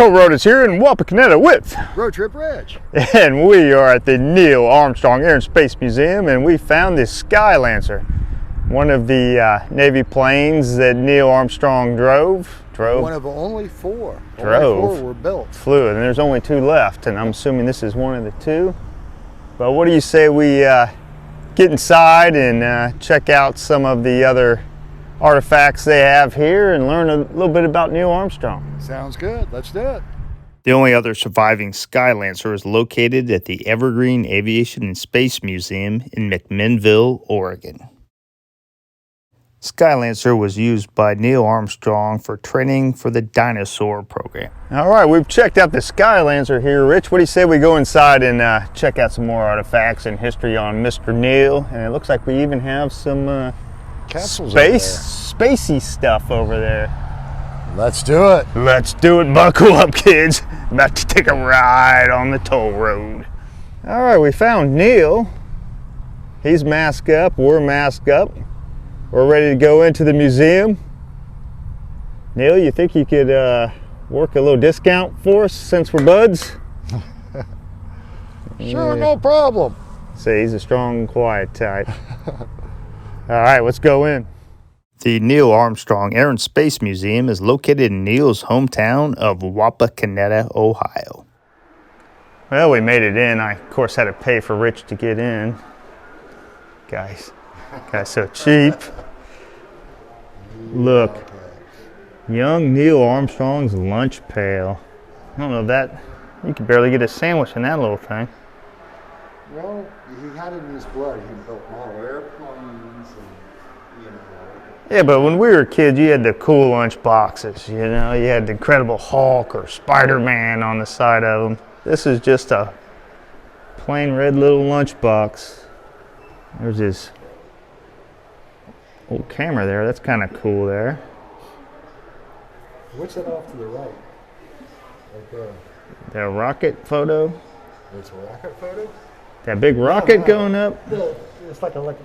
Toll Road is here in Wapakoneta with Road Trip Rich. And we are at the Neil Armstrong Air and Space Museum, and we found this Skylancer, one of the Navy planes that Neil Armstrong drove. One of only four. Drove. Only four were built. Flew, and there's only two left, and I'm assuming this is one of the two. But what do you say we get inside and check out some of the other artifacts they have here and learn a little bit about Neil Armstrong? Sounds good. Let's do it. The only other surviving Skylancer is located at the Evergreen Aviation and Space Museum in McMinnville, Oregon. Skylancer was used by Neil Armstrong for training for the dinosaur program. All right, we've checked out the Skylancer here. Rich, what do you say we go inside and check out some more artifacts and history on Mr. Neil? And it looks like we even have some spacey stuff over there. Let's do it. Let's do it. Buckle up, kids. About to take a ride on the toll road. All right, we found Neil. He's masked up. We're masked up. We're ready to go into the museum. Neil, you think you could work a little discount for us since we're buds? Sure, no problem. See, he's a strong and quiet type. All right, let's go in. The Neil Armstrong Air and Space Museum is located in Neil's hometown of Wapakoneta, Ohio. Well, we made it in. I, of course, had to pay for Rich to get in. Guys so cheap. Look, young Neil Armstrong's lunch pail. I don't know if that, you could barely get a sandwich in that little thing. Well, he had it in his blood. He built model airplanes and, Yeah, but when we were kids, you had the cool lunch boxes, you know? You had the Incredible Hulk or Spider-Man on the side of them. This is just a plain red little lunch box. There's his old camera there. That's kind of cool there. What's that off to the right? Right there. The rocket photo. It's a rocket photo? That big rocket going up. It's like a...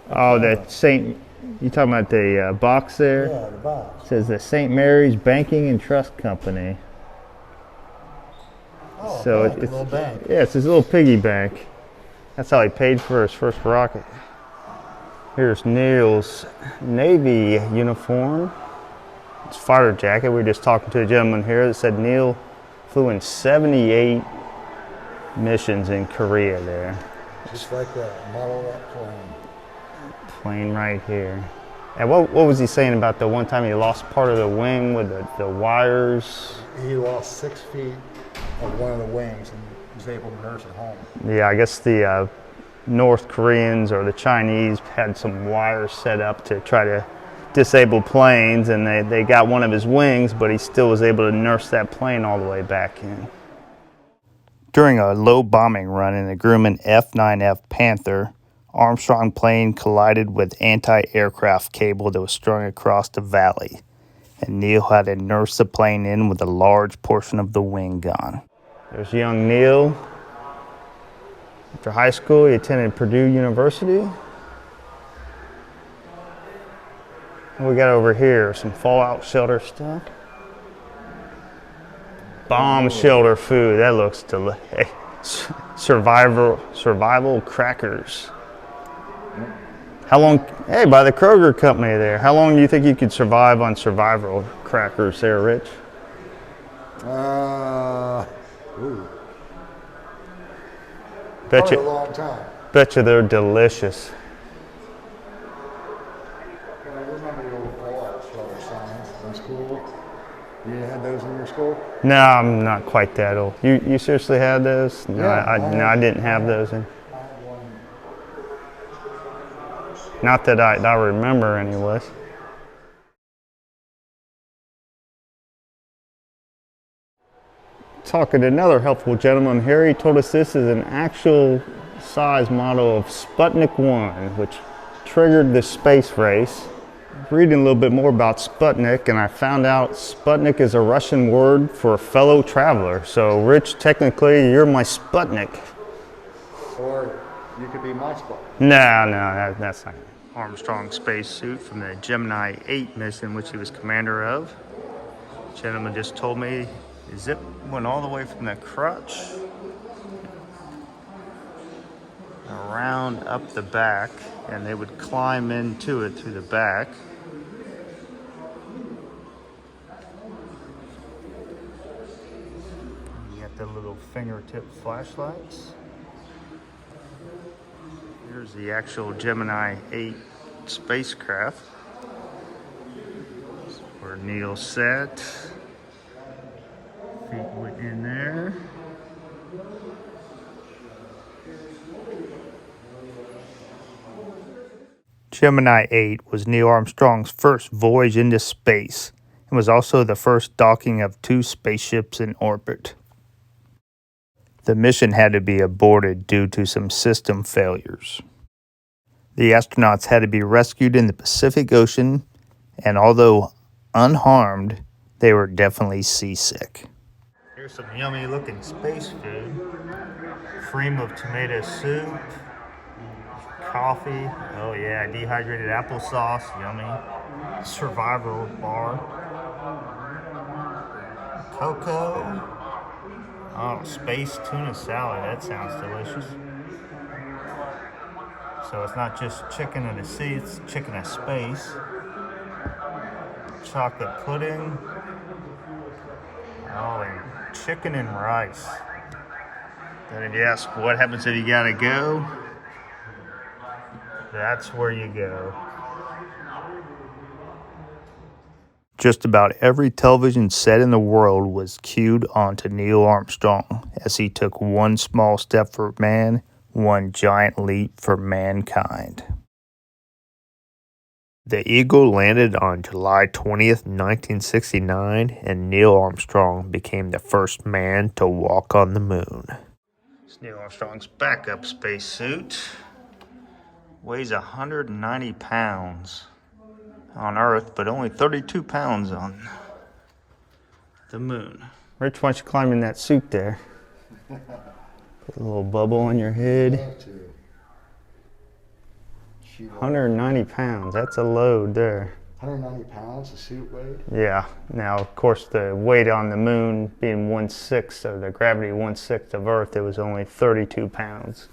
Oh, that St. You talking about the box there? Yeah, the box. It says the St. Mary's Banking and Trust Company. Oh, So it's a little bank. Yeah, it's his little piggy bank. That's how he paid for his first rocket. Here's Neil's Navy uniform. It's fighter jacket. We were just talking to a gentleman here that said Neil flew in 78 missions in Korea there. Just like that model of that plane. Plane right here. And what was he saying about the one time he lost part of the wing with the wires? He lost 6 feet of one of the wings and was able to nurse it home. Yeah, I guess the North Koreans or the Chinese had some wires set up to try to disable planes, and they got one of his wings, but he still was able to nurse that plane all the way back in. During a low bombing run in a Grumman F-9F Panther, Armstrong plane collided with anti-aircraft cable that was strung across the valley, and Neil had to nurse the plane in with a large portion of the wing gone. There's young Neil. After high school, he attended Purdue University. What we got over here? Some fallout shelter stuff. Bomb shelter food. That looks delicious. Hey, survival crackers. How long? Hey, by the Kroger company there. How long do you think you could survive on survival crackers there, Rich? Probably a long time. Bet you they're delicious. I remember the old fallout shelter signs in school. You had those in your school? No, I'm not quite that old. You seriously had those? No, Yeah, I didn't have those. I had one. Not that I remember, anyways. Talking to another helpful gentleman here, he told us this is an actual size model of Sputnik 1, which triggered the space race. Reading a little bit more about Sputnik, and I found out Sputnik is a Russian word for a fellow traveler. So, Rich, technically, you're my Sputnik. Or you could be my Sputnik. No, that's not. Armstrong spacesuit from the Gemini 8 mission, which he was commander of. The gentleman just told me The zip went all the way from the crutch around up the back, and they would climb into it through the back. You got the little fingertip flashlights. Here's the actual Gemini 8 spacecraft. That's where Neil sat. Feet went in there. Gemini 8 was Neil Armstrong's first voyage into space and was also the first docking of 2 spaceships in orbit. The mission had to be aborted due to some system failures. The astronauts had to be rescued in the Pacific Ocean, and although unharmed, they were definitely seasick. Here's some yummy looking space food. Cream of tomato soup. Coffee, oh yeah, dehydrated applesauce, yummy. Survival bar. Cocoa. Oh, space tuna salad, that sounds delicious. So it's not just chicken of the sea, it's chicken of space. Chocolate pudding. Oh, and chicken and rice. Then if you ask what happens if you gotta go, that's where you go. Just about every television set in the world was cued onto Neil Armstrong as he took one small step for man, one giant leap for mankind. The Eagle landed on July 20th, 1969, and Neil Armstrong became the first man to walk on the moon. It's Neil Armstrong's backup spacesuit. Weighs 190 pounds on Earth, but only 32 pounds on the moon. Rich, why don't you climb in that suit there? Put a little bubble on your head. 190 pounds, that's a load there. 190 pounds, the suit weighed? Yeah. Now, of course, the weight on the moon being 1/6, or the gravity 1/6 of Earth, it was only 32 pounds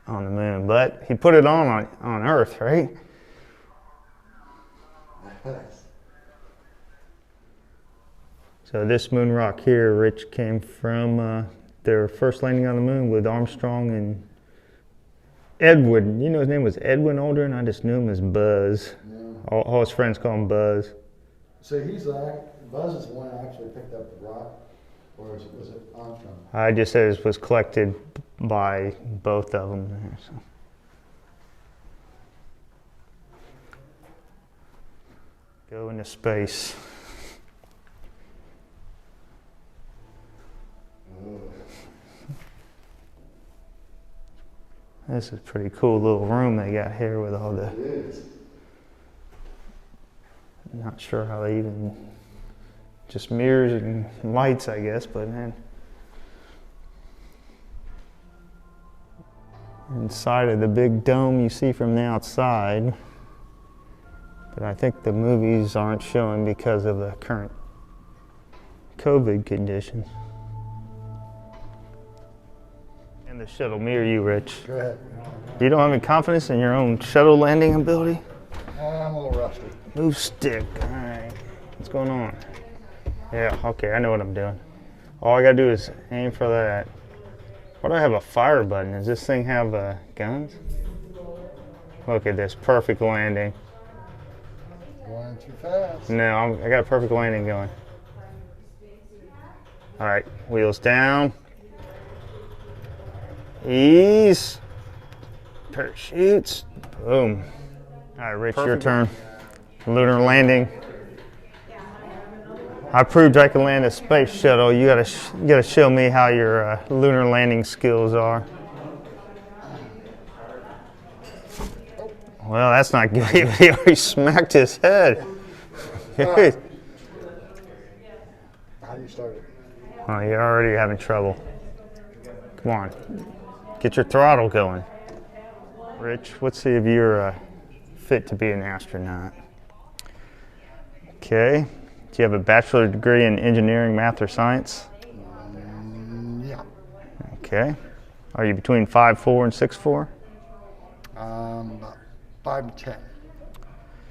on the moon. But he put it on Earth, right? So this moon rock here, Rich, came from their first landing on the moon with Armstrong and Edwin. You know his name was Edwin Aldrin. I just knew him as Buzz. Yeah. All his friends call him Buzz. So Buzz is the one who actually picked up the rock, or was it Armstrong? I just said it was collected by both of them there. So. Go into space. This is a pretty cool little room they got here with all the... It is. Not sure how they even... Just mirrors and lights, I guess, but man... Inside of the big dome you see from the outside. But I think the movies aren't showing because of the current COVID conditions. And the shuttle near you, Rich. Go ahead. You don't have any confidence in your own shuttle landing ability? I'm a little rusty. Move stick. All right. What's going on? Yeah, okay, I know what I'm doing. All I gotta do is aim for that. Why do I have a fire button? Does this thing have guns? Look at this, perfect landing. Going too fast. No, I got a perfect landing going. All right, wheels down. Ease. Parachutes. Boom. All right, Rich, your turn. Lunar landing. I proved I can land a space shuttle. You gotta show me how your lunar landing skills are. Well, that's not good. He already smacked his head. How do you start it? Oh, you're already having trouble. Come on. Get your throttle going. Rich, let's see if you're fit to be an astronaut. Okay. Do you have a bachelor's degree in engineering, math, or science? Yeah. Okay. Are you between 5'4" and 6'4"? About 5 to 10.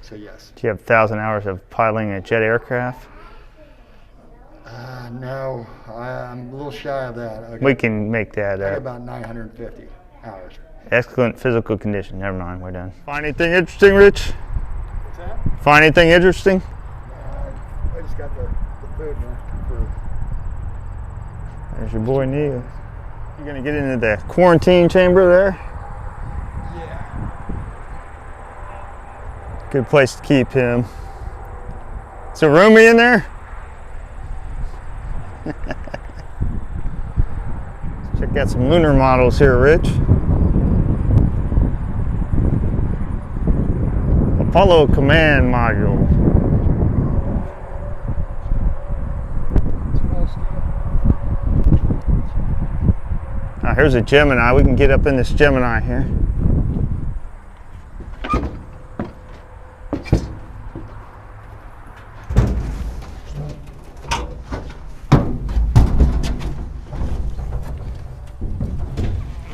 So yes. Do you have 1,000 hours of piloting a jet aircraft? No, I'm a little shy of that. We can make that I got up. about 950 hours. Excellent physical condition. Never mind, we're done. Find anything interesting, Rich? What's that? Find anything interesting? I just got the food now. There's your boy Neil. You gonna get into the quarantine chamber there? Yeah. Good place to keep him. Is it roomy in there? Check out some lunar models here, Rich. Apollo command module. Now here's a Gemini. We can get up in this Gemini here.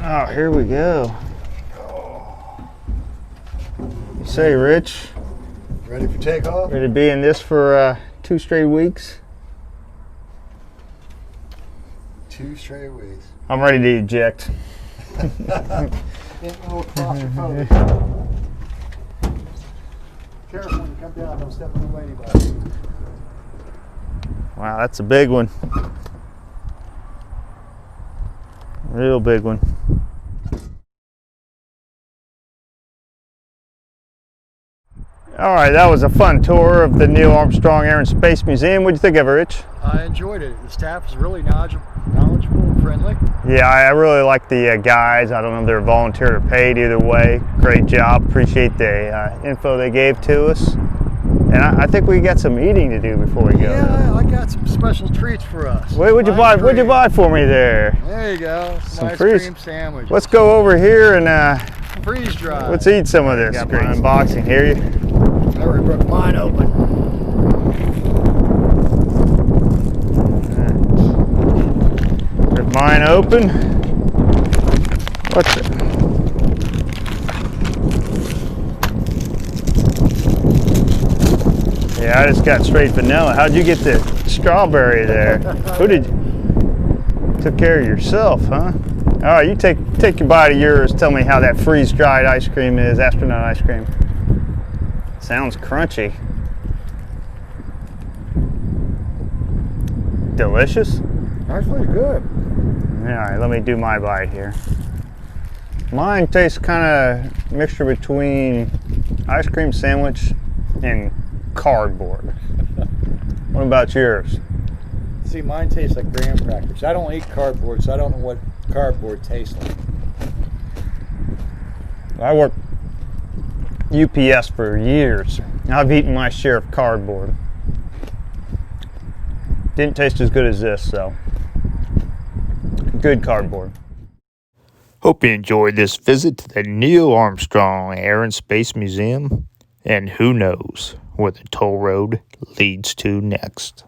Oh, here we go. You say, Rich? Ready for takeoff? Ready to be in this for 2 straight weeks? 2 straight weeks. I'm ready to eject. Getting a little claustrophobic. Careful when you come down, don't step on the ladybug. Wow, that's a big one. Real big one. All right, that was a fun tour of the Neil Armstrong Air and Space Museum. What'd you think of it, Rich? I enjoyed it. The staff is really knowledgeable and friendly. Yeah, I really like the guys. I don't know if they're volunteer or paid. Either way, great job. Appreciate the info they gave to us. And I think we got some eating to do before we go. Yeah, I got some special treats for us. Wait, what'd you buy for me there? There you go. Some ice freeze cream sandwiches. Let's go over here and freeze dry. let's eat some of this. Got my unboxing here. I already broke mine open. Rip mine open. What's it? Yeah, I just got straight vanilla. How'd you get the strawberry there? Who did you took care of yourself, huh? All right, you take your bite of yours. Tell me how that freeze-dried ice cream is, astronaut ice cream. Sounds crunchy. Delicious? Actually good. All right, let me do my bite here. Mine tastes kind of mixture between ice cream sandwich and cardboard. What about yours? See, mine tastes like graham crackers. I don't eat cardboard, so I don't know what cardboard tastes like. I worked UPS for years. I've eaten my share of cardboard. Didn't taste as good as this, though. Good cardboard. Hope you enjoyed this visit to the Neil Armstrong Air and Space Museum. And who knows where the toll road leads to next.